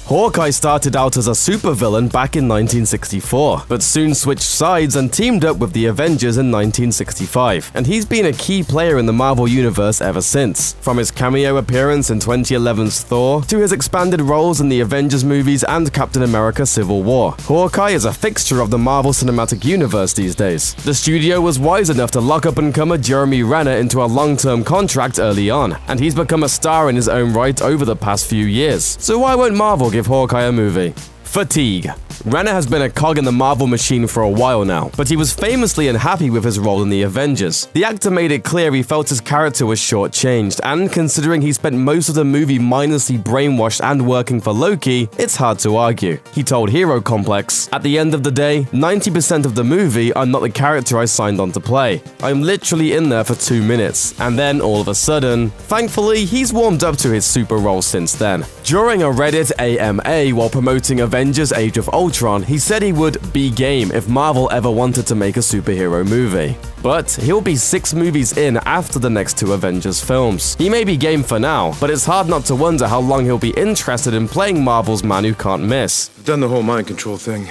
Hawkeye started out as a supervillain back in 1964, but soon switched sides and teamed up with the Avengers in 1965, and he's been a key player in the Marvel Universe ever since. From his cameo appearance in 2011's Thor, to his expanded roles in the Avengers movies and Captain America Civil War, Hawkeye is a fixture of the Marvel Cinematic Universe these days. The studio was wise enough to lock up-and-comer Jeremy Renner into a long-term contract early on, and he's become a star in his own right over the past few years. So why won't Marvel give Hawkeye a movie? Fatigue. Renner has been a cog in the Marvel machine for a while now, but he was famously unhappy with his role in the Avengers. The actor made it clear he felt his character was shortchanged, and considering he spent most of the movie mindlessly brainwashed and working for Loki, it's hard to argue. He told Hero Complex, "At the end of the day, 90% of the movie I'm not the character I signed on to play. I'm literally in there for 2 minutes, and then all of a sudden..." Thankfully, he's warmed up to his super role since then. During a Reddit AMA while promoting Avengers Age of Ultron, he said he would be game if Marvel ever wanted to make a superhero movie. But he'll be 6 movies in after the next 2 Avengers films. He may be game for now, but it's hard not to wonder how long he'll be interested in playing Marvel's man who can't miss. I've done the whole mind control thing.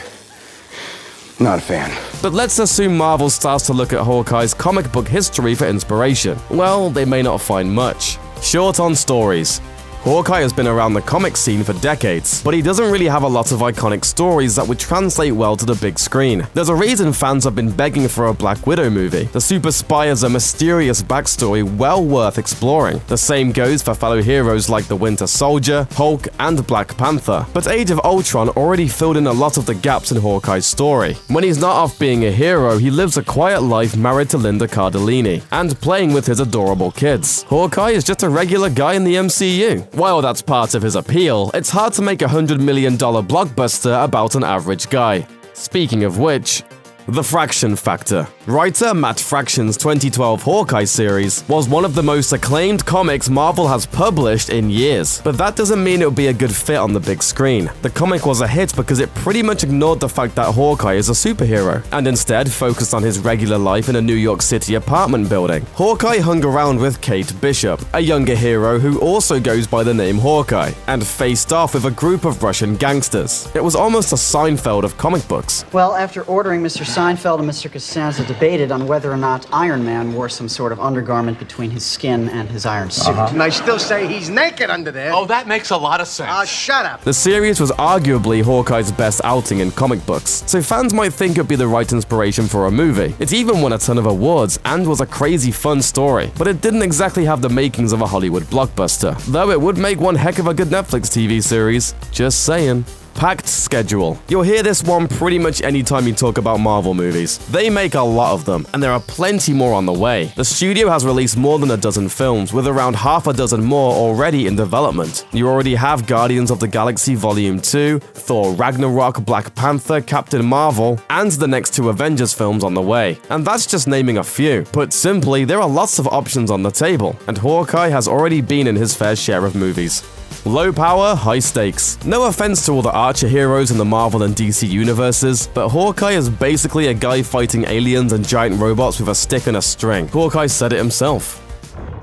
Not a fan. But let's assume Marvel starts to look at Hawkeye's comic book history for inspiration. Well, they may not find much. Short on stories. Hawkeye has been around the comic scene for decades, but he doesn't really have a lot of iconic stories that would translate well to the big screen. There's a reason fans have been begging for a Black Widow movie. The super spy has a mysterious backstory well worth exploring. The same goes for fellow heroes like the Winter Soldier, Hulk, and Black Panther. But Age of Ultron already filled in a lot of the gaps in Hawkeye's story. When he's not off being a hero, he lives a quiet life married to Linda Cardellini, and playing with his adorable kids. Hawkeye is just a regular guy in the MCU. While that's part of his appeal, it's hard to make a $100 million blockbuster about an average guy. Speaking of which, the Fraction Factor. Writer Matt Fraction's 2012 Hawkeye series was one of the most acclaimed comics Marvel has published in years, but that doesn't mean it would be a good fit on the big screen. The comic was a hit because it pretty much ignored the fact that Hawkeye is a superhero, and instead focused on his regular life in a New York City apartment building. Hawkeye hung around with Kate Bishop, a younger hero who also goes by the name Hawkeye, and faced off with a group of Russian gangsters. It was almost a Seinfeld of comic books. Well, after ordering Mr. Seinfeld and Mr. Costanza debated on whether or not Iron Man wore some sort of undergarment between his skin and his iron suit. And I still say he's naked under there. Oh, that makes a lot of sense. Shut up. The series was arguably Hawkeye's best outing in comic books, so fans might think it'd be the right inspiration for a movie. It even won a ton of awards and was a crazy fun story, but it didn't exactly have the makings of a Hollywood blockbuster, though it would make one heck of a good Netflix TV series. Just saying. Packed schedule. You'll hear this one pretty much anytime you talk about Marvel movies. They make a lot of them, and there are plenty more on the way. The studio has released more than a dozen films, with around half a dozen more already in development. You already have Guardians of the Galaxy Volume 2, Thor Ragnarok, Black Panther, Captain Marvel, and the next 2 Avengers films on the way. And that's just naming a few. Put simply, there are lots of options on the table, and Hawkeye has already been in his fair share of movies. Low power, high stakes. No offense to all the Archer heroes in the Marvel and DC universes, but Hawkeye is basically a guy fighting aliens and giant robots with a stick and a string. Hawkeye said it himself.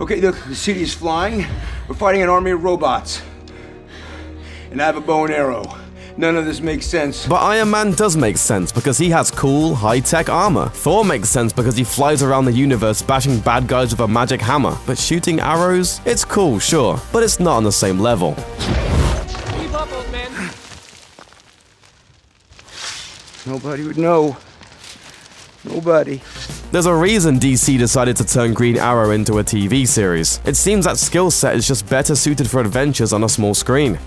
Okay, look, the city is flying. We're fighting an army of robots. And I have a bow and arrow. None of this makes sense. But Iron Man does make sense because he has cool, high-tech armor. Thor makes sense because he flies around the universe bashing bad guys with a magic hammer. But shooting arrows? It's cool, sure, but it's not on the same level. Keep up, old man. Nobody would know. Nobody. There's a reason DC decided to turn Green Arrow into a TV series. It seems that skill set is just better suited for adventures on a small screen.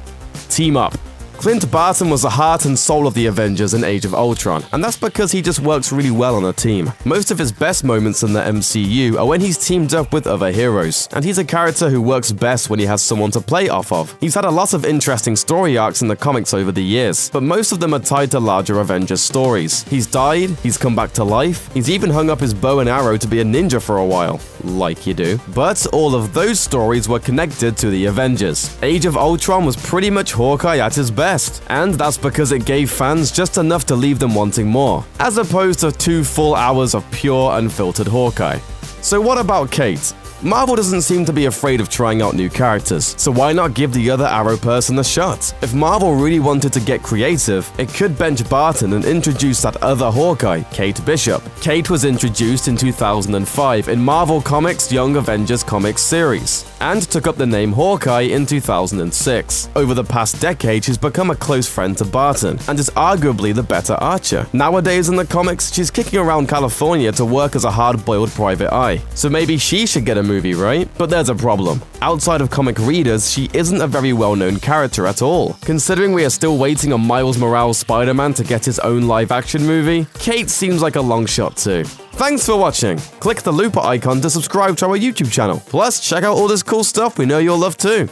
Team up. Clint Barton was the heart and soul of the Avengers in Age of Ultron, and that's because he just works really well on a team. Most of his best moments in the MCU are when he's teamed up with other heroes, and he's a character who works best when he has someone to play off of. He's had a lot of interesting story arcs in the comics over the years, but most of them are tied to larger Avengers stories. He's died, he's come back to life, he's even hung up his bow and arrow to be a ninja for a while, like you do. But all of those stories were connected to the Avengers. Age of Ultron was pretty much Hawkeye at his best. And that's because it gave fans just enough to leave them wanting more, as opposed to 2 full hours of pure, unfiltered Hawkeye. So what about Kate? Marvel doesn't seem to be afraid of trying out new characters, so why not give the other Arrow person a shot? If Marvel really wanted to get creative, it could bench Barton and introduce that other Hawkeye, Kate Bishop. Kate was introduced in 2005 in Marvel Comics' Young Avengers comics series, and took up the name Hawkeye in 2006. Over the past decade, she's become a close friend to Barton, and is arguably the better Archer. Nowadays in the comics, she's kicking around California to work as a hard-boiled private eye, so maybe she should get a movie, right? But there's a problem. Outside of comic readers, she isn't a very well-known character at all. Considering we are still waiting on Miles Morales' Spider-Man to get his own live-action movie, Kate seems like a long shot too. Thanks for watching. Click the looper icon to subscribe to our YouTube channel. Plus, check out all this cool stuff we know you'll love too.